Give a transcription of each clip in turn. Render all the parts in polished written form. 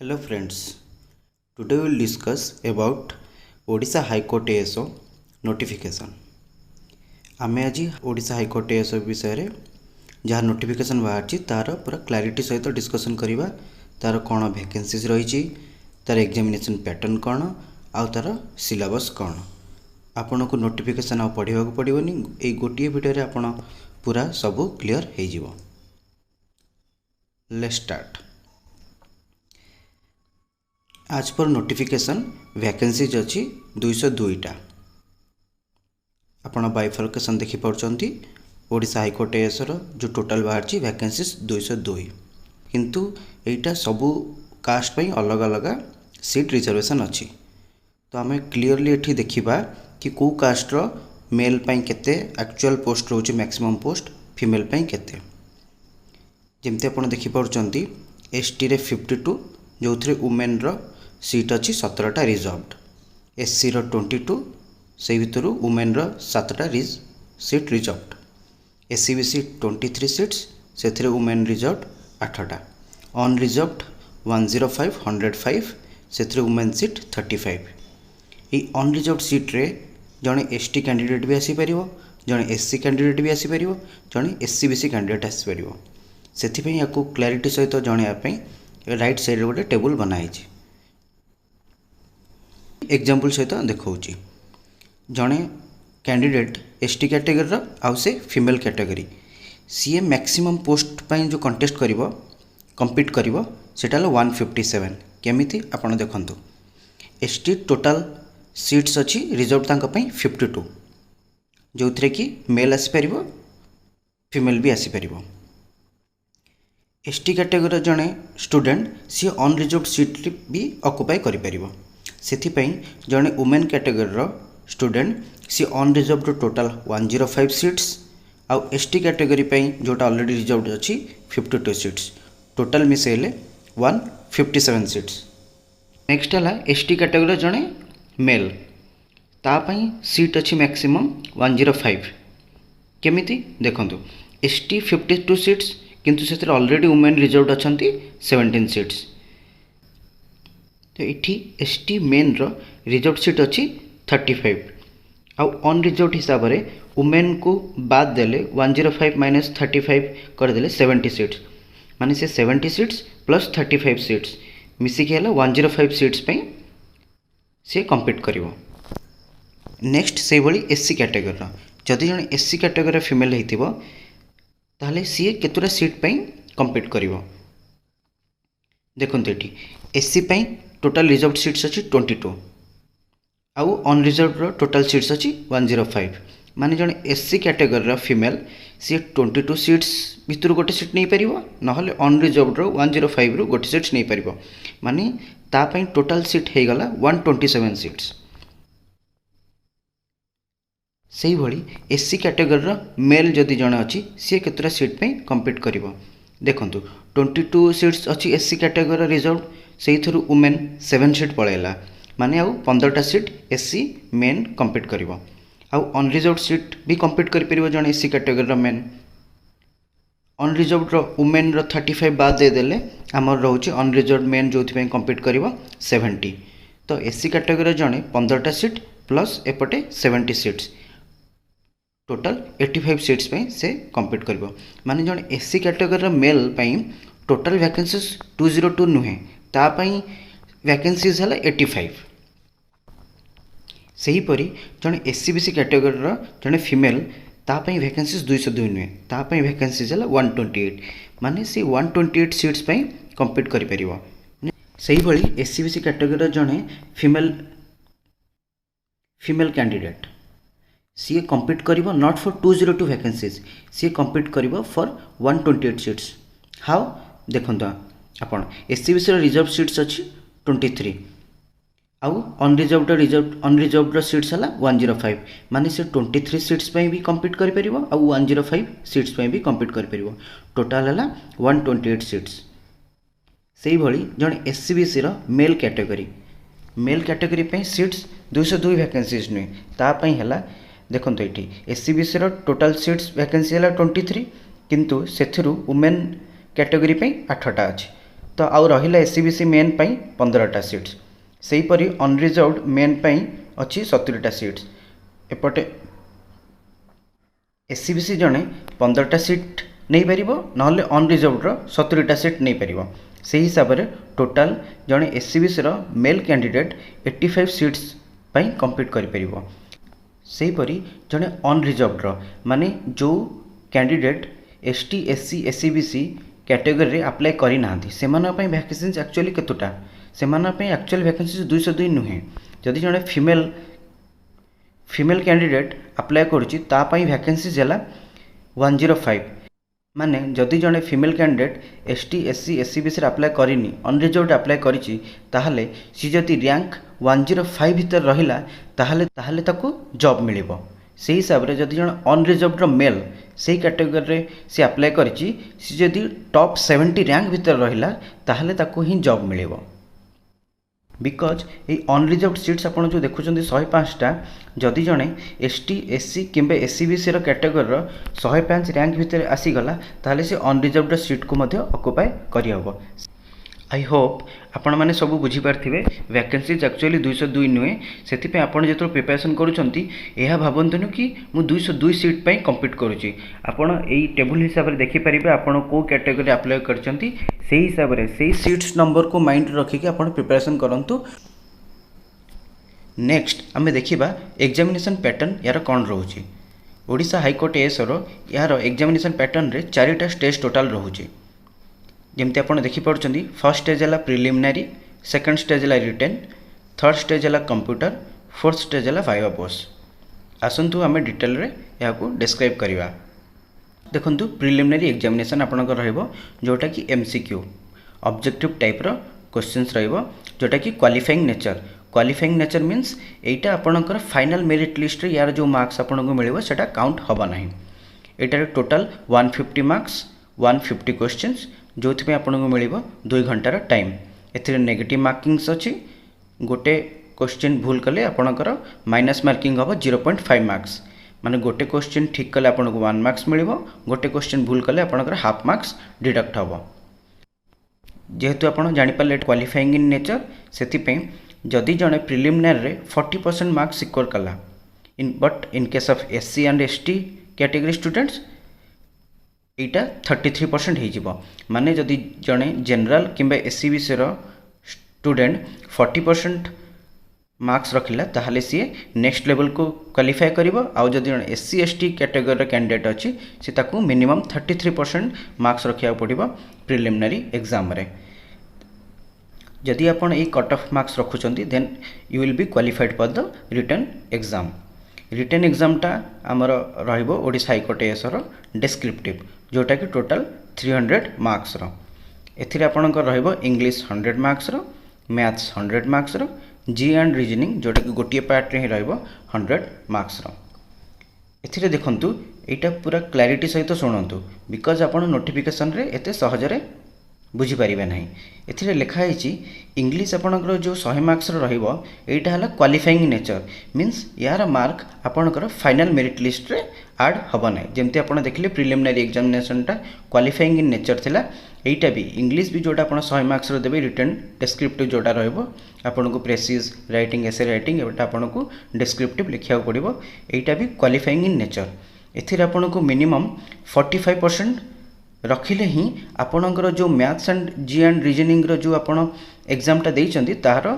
Hello friends, today we will discuss about Odisha High Court ASO notification. आमे आज Odisha high court ASO विषय रे जहाँ नोटिफिकेशन बाहर तार पूरा क्लारिटी सहित डिस्कसन करवा तार कौन वैकेंसीज रही तार एग्जामिनेशन पैटर्न कौन आउ तार सिलेबस कौन आपन को नोटिफिकेशन आउ पढ़ा पड़ोनी ये गोटे वीडियो रे आपन पूरा सबू क्लीयर हो जिवो। Let's start. आज पर नोटिफिकेशन वैकेंसीज अच्छी 202टा आपण बाइफर्केशन देखिपुंट ओडिशा हाईकोर्ट एएसओ जो टोटाल बाहर वैकेंसीज 202 किंतु एटा सबू कास्ट पे अलग अलग सीट रिजर्वेशन अच्छी। तो आम क्लीयरली ये देखा कि कौ कास्ट्र मेल पाई केते एक्चुअल पोस्ट रोचे मैक्सिमम पोस्ट फीमेल पाई केते जमती आप देखिपुंट एसटी रे 52 जो थे वुमेन रो सीट अच्छी 17टा रिजर्व्ड एससी रो 22 से भर वुमेन रो 7टा seat reserved SC BC 23 seats से वुमेन रिजर्व्ड 8टा अन रिजर्व्ड 105 105 से वुमेन सीट 35 ये अन रिजर्व्ड सीट रे जड़े एसटी कैंडिडेट भी आसीपर जड़े एससी कैंडिडेट भी आसीपर जड़े एससी बीसी कैंडिडेट आसीपर से या क्लारिटी सहित जनवाई राइट साइड गोटे टेबल बनाई एग्जांपल सहित देखा जड़े कैंडिडेट एसटी कैटेगरी आउ से फीमेल कैटेगरी सी मैक्सिमम पोस्ट पाई जो कंटेस्ट करिवो कम्पीट करिवो सेटा 157 केमिति आपण देखंतु एसटी टोटल सीट्स अच्छी रिजर्व तांका पई 52 जो थे कि मेल आसीपर फीमेल भी आसीपर एसटी कैटेगरी जड़े स्टूडेंट सी अन रिजर्व सीट भी ऑक्युपाई करिपरिबो सेथिपई जड़े वुमेन कैटेगरी स्टूडेंट सी अन रिजर्व टोटाल 105 सीट्स आउ एसटी कैटेगरी जोटा ऑलरेडी रिजर्व अच्छी 52 सीट्स टोटाल मिसेले 157 सीट्स। नेक्स्ट है एसटी कैटेगरी जड़े मेल तापाई सीट अच्छी मैक्सिमम 105 केमिति देखंतु एसटी 52 सीट्स किंतु से ऑलरेडी वुमेन रिजर्व अच्छा 17 सीट्स तो ये एसटी मेन रो रिजर्व सीट अच्छी 35 आउ अन रिजर्व हिसाब से वुमेन को बाद देले 105 माइनस 35 करदे 70 सीट्स माने से 70 सीट्स प्लस 35 सीट्स मिसिकी है 105 सीट्स पे से कम्पीट करिवो। नेक्स्ट से भली एससी कैटेगरी जदि जन एससी कैटेगरी फीमेल होइतिबो ताहले सी केतुरा सीट पे कम्पीट करिवो देखंतु एठी एससी पे टोटल रिजर्व सीट्स अच्छी 22 आउ अन रिजर्व टोटल सीट्स अच्छी 105 माने जन एससी कैटेगरी फीमेल सी 22 सीट्स भितर गोटे सीट नहीं पारिबो नहले अन रिजर्व 105 रु गोटे सीट्स नहीं पारिबो माने ता पई टोटल सीट हे गला 127 सीट्स। सही भली एससी कैटेगरी मेल जदि जन अच्छी सी केतरा सीट पे कम्पीट करिवो देखंतु 22 सीट्स अच्छी एससी कैटेगरी रिजर्व से वुमेन 7 सीट पड़ेगा माने आउ 15टा सीट एससी मेन कम्पीट करिवो आउ अनरिजर्व सीट भी कम्पीट कर परिबो जन SC category men unreserve women 35 बाद दे देले आमर रोचे अनरिजर्व मेन जो कम्पीट करिवो 70 तो एससी कैटेगरी जने 15टा सीट प्लस एपटे 70 सीट्स टोटल 85 सीट्स पे से कम्पीट करिवो माने जन एससी कैटेगरी मेल पई टोटल वैकेंसीज 202 नुहे तापाई वैकेंसीज है 85 सेहीपरि जन एससी बीसी कैटेगरी जन फीमेल तापाई वैकेंसीज 202 नुहे तापाई वैकेंसीज है 128 माने से 128 सीट्स पे कम्पीट करि परिवो सही भली एससी बीसी कैटेगरी जन फीमेल कैंडिडेट सी कम्पीट करिवो नॉट फॉर 202 वैकेंसीज सी कम्पीट करिवो फॉर 128 सीट्स हाउ देखंतु आपण एससी बीसी रिजर्व सीट्स अच्छी 23 आउ अनरिजर्व सीट्स है 105 माने से 23 सीट्स पे भी कम्पीट करि परिवो आउ 105 सीट्स पे भी कम्पीट करि परिवो टोटाल है 128 सीट्स। सही भली जन एससी बीसी मेल कैटेगरी पे सीट्स 202 वैकेंसीज नुहे तापाई है देखो ये SC BC total seats vacancy है 23 किंतु से वुमेन कैटेगरी पे 8टा अच्छी तो आउ रहिला एससीबीसी मेन पाई 15टा सीट्स सेहीपरि अनरिजर्वड मेन पाई अच्छी 70टा सीट्स एपटे एससीबीसी जड़े 15टा सीट नहीं पारिबो नहले अनरिजर्वड 70टा सीट नहीं पारिबो से हिसाब से टोटाल जड़े एससीबीसी रो मेल कैंडिडेट 85 सीट्स पाई कम्पीट करि परिबो सेहीपरि जड़े अनरिजर्वड माने जो candidate ST SC SCBC category रे अप्लाई करि नांती सेमाना पई वैकेंसीज एक्चुअली केतुटा सेमाना पई एक्चुअल वैकेंसीज 202 नुहे जदि जड़े फीमेल कैंडिडेट अप्लाई करुच्ची ता पई वैकेंसीज हैला 105 माने जदि जड़े female candidate ST SC SCBC apply करिनी अनरिजर्वड अप्लाई करिछि ताहले सी जदि रैंक 105 भीतर रहिला ताहले ताकू जॉब मिलिबो से हिसाब रे जदि जण अनरिजर्वड मेल से कैटेगरी रे से अप्लाई करिछि सी जदि टॉप 70 रैंक भीतर रहिला ताहले ताकू ही जॉब मिलिबो बिकज ये अनरिजर्वड सीट्स आपड़ जो देखुं 105टा जदि जड़े एसटी एससी किंबा एससीबीसी कैटेगरी 105 रैंक भितर आसीगला ताहले से अनरिजर्वड सीट को ऑक्युपाई करहब आई होप आपण मैंने सब बुझीपारे वैकेंसीज एक्चुअली 202 नुहे से आपड़ जो प्रिपरेशन करुँच भावतुनु कि मुझे 202 सीट पर कम्पीट करुँची आपड़ यही टेबुल हिसाब से देखिपारे आपड़ कौ कैटेगरी अप्लाई कर हिसाब से सीट्स नंबर को माइंड रखिक आप प्रिपरेशन करूँ नेक्स्ट आम देखा एग्जामिनेशन पैटर्न यार कौन रोचे ओडिशा हाईकोर्ट एएसर यार एग्जामिनेशन पैटर्न रे 4टा स्टेज टोटाल रोचे जमती आप देखिपुं फर्स्ट स्टेज है प्रिलिमिनारी सेकंड स्टेज है रिटेन थर्ड स्टेज है कंप्यूटर फोर्थ स्टेज है वाइवा पोस्ट आसतु आम डिटेल रे या डिस्क्राइब करवा देखु प्रिलिमिनारी एग्जामिनेशन आपंकर जोटा कि एमसीक्यू ऑब्जेक्टिव टाइप रो क्वेश्चंस जोटा कि क्वालिफाइंग नेचर मीन्स एटा आपंकर फाइनल मेरिट लिस्ट रे यार जो मार्क्स आपको मिले सेटा काउंट हम ना यहाँ टोटाल 150 मार्क्स 150 क्वेश्चंस जो आपको मिल 2 घंटार टाइम ए नेगेटिव मार्किंग्स अच्छी गोटे क्वेश्चन भूल कले आपणकर माइनस मार्किंग हम 0.5 मार्क्स माने गोटे क्वेश्चन ठीक कले आपको 1 मार्क्स मिल गोटे क्वेश्चन भूल कले आपणकर हाफ मार्क्स डिडक्ट हम जेहेतु आप जापारे क्वालिफाइंग इन नेचर से जदि जड़े प्रिलिमिनारी रे 40% मार्क्स सिक्योर कला but in case of SC and ST category students यहाँ 33% हो माने जदि जड़े जनरल किंबा एससीबीसी स्टूडेंट 40% मार्क्स रखिला ताहले सी नेक्स्ट लेवल को क्वालिफाई करिवो आउ जदि जड़े एससी एसटी कैटेगरी कैंडिडेट अच्छी सी ताकू मिनिमम 33% मार्क्स रखा पड़ो प्रिलिमिनारी एग्जाम रे जदि आपण ये कट ऑफ मार्क्स रखुचंती then you will be qualified for the written एग्जामटा आमर रहिबो ओडिशा हाईकोर्ट एएसर डिस्क्रिप्टिव जोटा कि टोटाल 300 मार्क्स एथिरे आपणकर रहिबो English 100 marks maths 100 marks G and reasoning जोटा कि गोटे पार्ट रे ही रहिबो 100 मार्क्स एथिरे देखंतु एटा पूरा क्लैरिटी सहित शुणु बिकज आपण नोटिफिकेशन रे एते सहजरे बुझी पारिबे नहीं एथिरे लिखा है इंग्लिश आपणकर जो 100 मार्क्स रहिबो एटा हला क्वालिफाइंग नेचर मीन्स यार मार्क आपणकर फाइनल मेरिट लिस्ट रे ऐड हबो नै जेमती आपण देखले प्रिलिमिनरी एग्जामिनेशनटा क्वालिफाइंग इन नेचर थिला एटा भी इंग्लिश भी जोटा आपण 100 मार्क्स रो देबे रिटन डिस्क्रिप्टिव जोटा रहइबो आपनको प्रेसिज राइटिंग एसे राइटिंग एटा आपनको डिस्क्रिप्टिव लिखिया पड़िबो एटा भी क्वालिफाइंग इन नेचर एथिरे आपनको मिनिमम 45% रखिले ही आपणकर जो maths and G and reasoning जो आप एग्जामटा देइचंती तार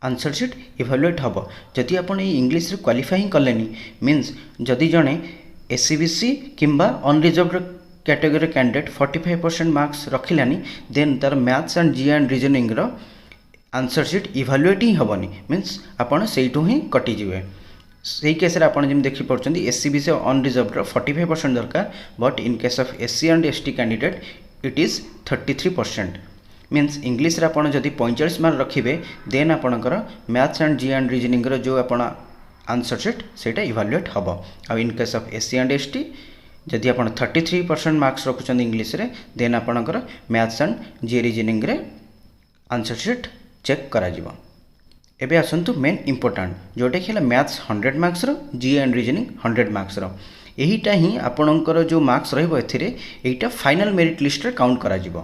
आंसर सीट इभालुएट हम जदि आप इंग्लिश रे क्वालिफाई कलेनी मीन्स जदि जड़े एससीबीसी किंबा अनरिजर्वड कैटेगरी कैंडिडेट 45% मार्क्स रखिलानी देन तार maths and G and reasoning answer sheet evaluate ही हेनी मीन्स आपड़ से ही कटिजे सही केस रे आपण जिम देखि पड़छंती एससीबीसी अनरिजर्वड 45% दरकार but in case of SC and ST candidate it is 33% means English रे आपण जदि 45 मार्क रखिबे देन आपणकर maths and G and reasoning जो आपण आंसर सीट सेटा इभालुएट हबो आ in case of SC and ST जदि आपण 33% मार्क्स रखुछन इंग्लिश रे देन आपणकर मैथ्स एंड जी रीजनिंग रे आंसर सीट चेक करा जिवो एबे आसंतु मेन इंपोर्टेंट जोटा कि maths 100 marks G and reasoning 100 marks यहीटा ही आपणकर जो मार्क्स रहिबो एथिरे एटा फाइनल मेरिट लिस्ट रे काउंट करा जिवो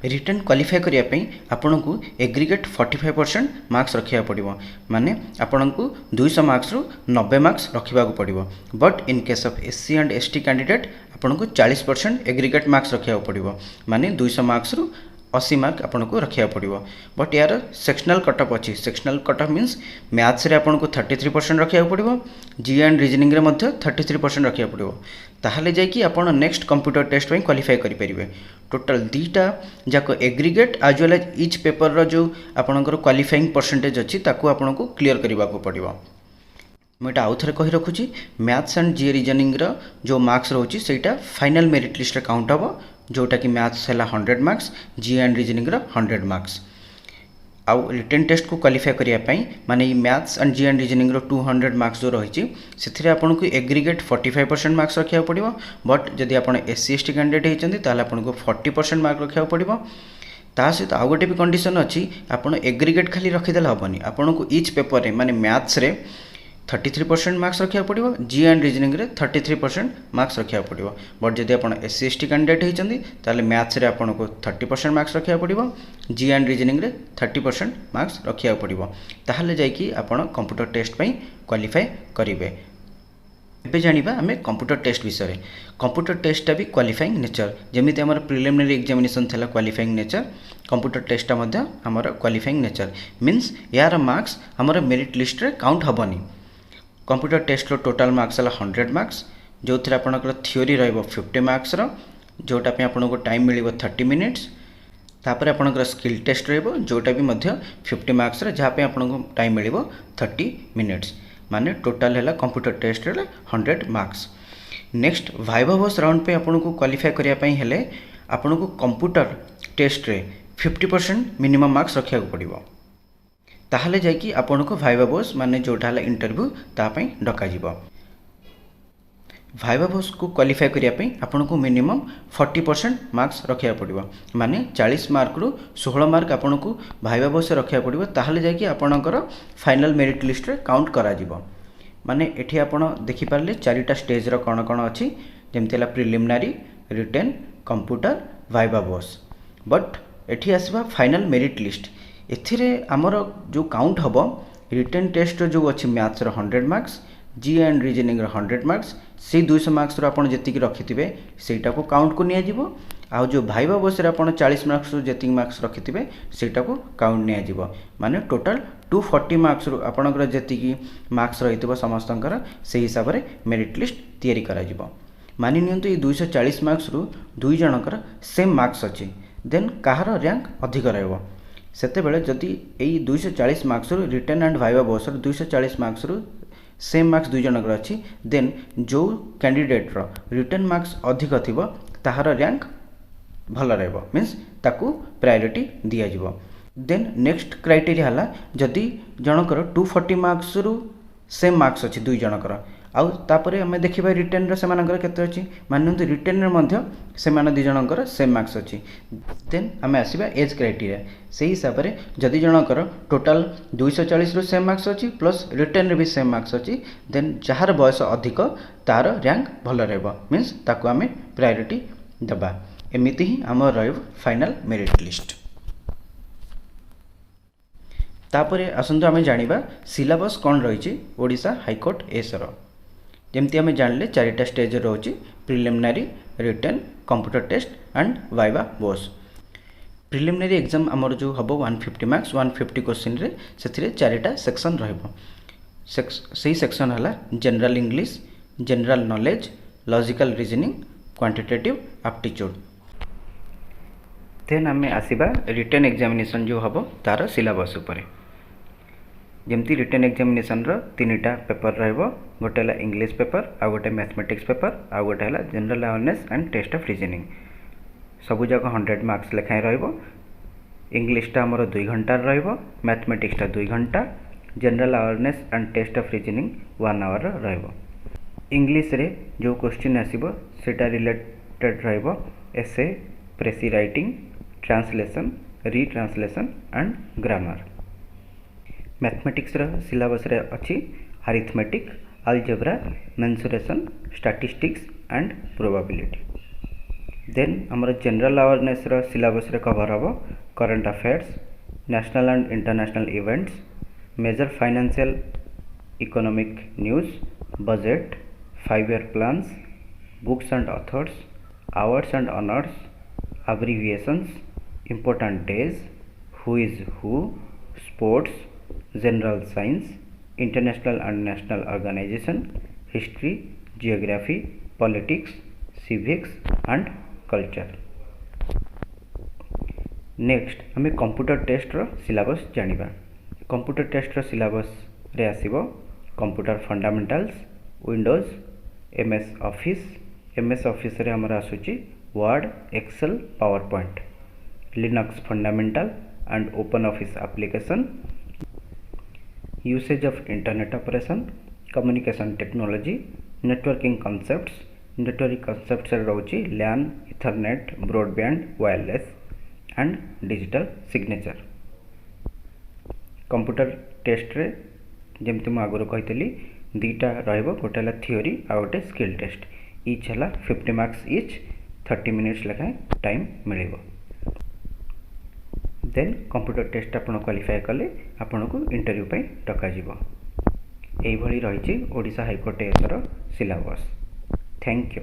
रिटर्न क्वालिफाई करने आपन को एग्रीगेट 45% मार्क्स रखा पड़ो माने आपन को 200 मार्क्स रु 90 मार्क्स रखा पड़ो but in case of SC and ST candidate आपन को 40% एग्रीगेट मार्क्स रखा पड़ो माने 200 मार्क्स रु 80 मार्क आपन को रखा पड़ो बट यार सेक्शनल कटअप अच्छी सेक्शनल कटअप मीन्स मैथ्स रे आपन को 33% रखा पड़ो जी एंड रीजनिंग रे मध्य 33% रखा पड़ो ताहले जाइए आपन नेक्स्ट कंप्यूटर टेस्ट में क्वालिफाई करेंगे टोटाल दीटा जाक एग्रीगेट आज वेल एज इच पेपर रो जो आपनकर क्वालिफाइंग परसेंटेज अच्छी ताकू आपन को क्लीयर करने को पड़ो मुझे आउ थे कही रखुच्छी मैथ्स एंड जी रीजनिंग रो जो मार्क्स रोचे सेटा फाइनल मेरिट लिस्ट रे काउंट हम जोटा कि मैथ्स है 100 मार्क्स जी एंड रीजनिंग रो 100 मार्क्स आउ रिटन टेस्ट को क्वालिफाई करने माने maths and G and reasoning रो 200 मार्क्स जो रही से आपन को एग्रीगेट 45% मार्क्स रखा पड़ो बट जदि आप एससी एसटी कैंडिडेट होती आपको 40% मार्क रखा पड़ो ता सहित आउ गोटे भी कंडीशन अच्छी आपन एग्रीगेट खाली रखीदे हेनी आपन को इच पेपर रे माने मैथ्स रे 33% मार्क्स रखा पड़ो जी एंड रीजनिंग रे 33% मार्क्स रखा पड़ो बट जदि आप एससी एसटी कैंडिडेट होती मैथ्स रे आपन को 30% मार्क्स रखा पड़ो जी एंड रीजनिंग रे 30% मार्क्स रखा पड़ो ताहले जाइए आपन कंप्यूटर टेस्ट पे क्वालिफाई करेंगे एबे जानिबा आमे कंप्यूटर टेस्ट विषय कंप्यूटर टेस्टा भी क्वालिफाइंग नेचर जमी आम प्रिलिमिनरी एग्जामिनेशन थी क्वालिफाइंग नेचर कंप्यूटर टेस्टा आमर क्वालिफाइंग नेचर मीन्स यार मार्क्स आमर मेरिट लिस्ट रे काउंट हेनी कंप्यूटर टेस्ट रो टोटल मार्क्स है 100 मार्क्स जो थे आपंकर थ्योरी रो 50 मार्क्स जोटा पे आपन को टाइम मिल 30 मिनिट्स तापर आपंकर स्किल टेस्ट रोटा भी 50 मार्क्स जहाँ पे आपन को टाइम मिल 30 मिनिट्स माने टोटल है computer test 100 marks next viva voce round पे आपन को क्वालिफाई करने हेले आपन को कंप्यूटर टेस्ट रे 50% मिनिमम मार्क्स रखा पड़ो ताहले जाइए आपन को वाइवा बॉस माने जोटा है इंटरव्यू तापाई डका जीवो वाइवा बॉस को क्वालिफाई करने आपन को मिनिमम 40% मार्क्स रखा पड़ो माने 40 मार्क रु 16 मार्क आपन को वाइवा बॉस रखा पड़ो ताहले जाइए आपनकर फाइनल मेरिट लिस्ट रे काउंट करा जीवो माने एठी आपन देखि पारले चारिटा स्टेज रो कौन कौन अच्छी जमती है preliminary written computer viva voce but एठी आसबा फाइनल मेरिट लिस्ट एथिरे आमर जो काउंट हम रिटन टेस्ट जो अच्छी maths 100 marks G and reasoning 100 marks से 200 मार्क्स आपड़ जी रखिथे सेटा को काउंट को नियाजिबो आउ जो भाइबा बस आप 40 मार्क्स जी मार्क्स रखिथे सेटा को काउंट नियाजिबो माने टोटल 240 मार्क्स आपणकर जी मार्क्स रही समस्तंकर से हिसाब से मेरिट लिस्ट तैयारी करा जिवो मानि नियंतु ये 240 मार्क्स रु दुई जनकर सेम मार्क्स अच्छी देन कहार रैंक अधिक रहिबो सेतेबेले जदि यही 240 marks return and viva boss 240 marks same marks दुई जनकर अच्छी देन जो कैंडिडेट रिटर्न मार्क्स अधिक थिबो ताहार रैंक भल रहिबो मीन्स ताकू प्रायोरिटी दिया जिवो देन नेक्स्ट क्राइटेरिया हला जदि जनकर 240 मार्क्स सेम मार्क्स अच्छी दुई जनकर आउ तापरे आम देखा रिटर्न रे केते अच्छी मानते रिटर्न रे से दुई जनकर सेम मार्क्स अच्छी देन आम आसवा एज क्राइटेरिया से हिसाब से जदि जनकर टोटाल 240 रु सेम मार्क्स अच्छी प्लस रिटर्न रे भी सेम मार्क्स अच्छी देन जार बयस अधिक तार रैंक भल रहिबो मीन्स ताकू आम प्रायोरिटी दबा एमिति ही आम फाइनल मेरिट लिस्ट तापरे आसंतु आम जानिबा सिलेबस कौन रही ओडिशा हाईकोर्ट एसर जमती आम जानले चारिटा स्टेज रोचे preliminary written computer test and viva voce preliminary exam आमर जो हम 150 मार्क्स 150 क्वेश्चन रे से चारिटा सेक्शन रही सेक्शन है general English general knowledge logical reasoning quantitative aptitude then आम आसवा रिटर्न एग्जामिनेशन जो हम तार सिलेबस उपरे जमती रिटर्न एग्जामिनेशन तीनटा पेपर रहिबो गोटे है इंग्लिश पेपर आ गोटे मैथमेटिक्स पेपर आ गोटे है general awareness and test of reasoning सबू जाक 100 मार्क्स लेखाएं रहिबो इंग्लिशटा आमर 2 घंटा रहिबो मैथमेटिक्सटा 2 घंटा general awareness and test of reasoning 1 hour रहिबो इंग्लिश रे जो क्वेश्चन आसीबो सेटा रिलेटेड रहिबो essay precis writing translation retranslation and grammar mathematics syllabus रे अच्छी arithmetic algebra mensuration statistics and probability then आमर जनरल अवेयरनेस सिलेबस रे कवर हम current affairs, national and international events, major financial economic news, budget, 5 year plans, books and authors, awards and honors, abbreviations, important days, who is who, sports, general science, international and national organization, history, geography, politics, civics and culture. Next आम computer test रो syllabus जानिबा। Computer test रो syllabus रे आसीबो computer fundamentals, Windows, MS Office रे हमर आसुची Word, Excel, PowerPoint, Linux fundamental and open office application, usage of internet operation, communication technology, networking concepts. Networking concepts रे रहउची LAN, ethernet, broadband, wireless and digital signature. Computer test रे जेमती मु आगुरी कही दुईटा रहिबो, गोटे हला थ्योरी आ गोटे स्किल टेस्ट। इच हला 50 मार्क्स इच, 30 मिनिट्स लेखाएं टाइम मिलिबो। देन कंप्यूटर टेस्ट आपण क्वालिफाई कले आपण को इंटरव्यू पे डका जिवो। एई भली रहिछि ओडिशा हाईकोर्ट एसर सिलेबस। Thank you.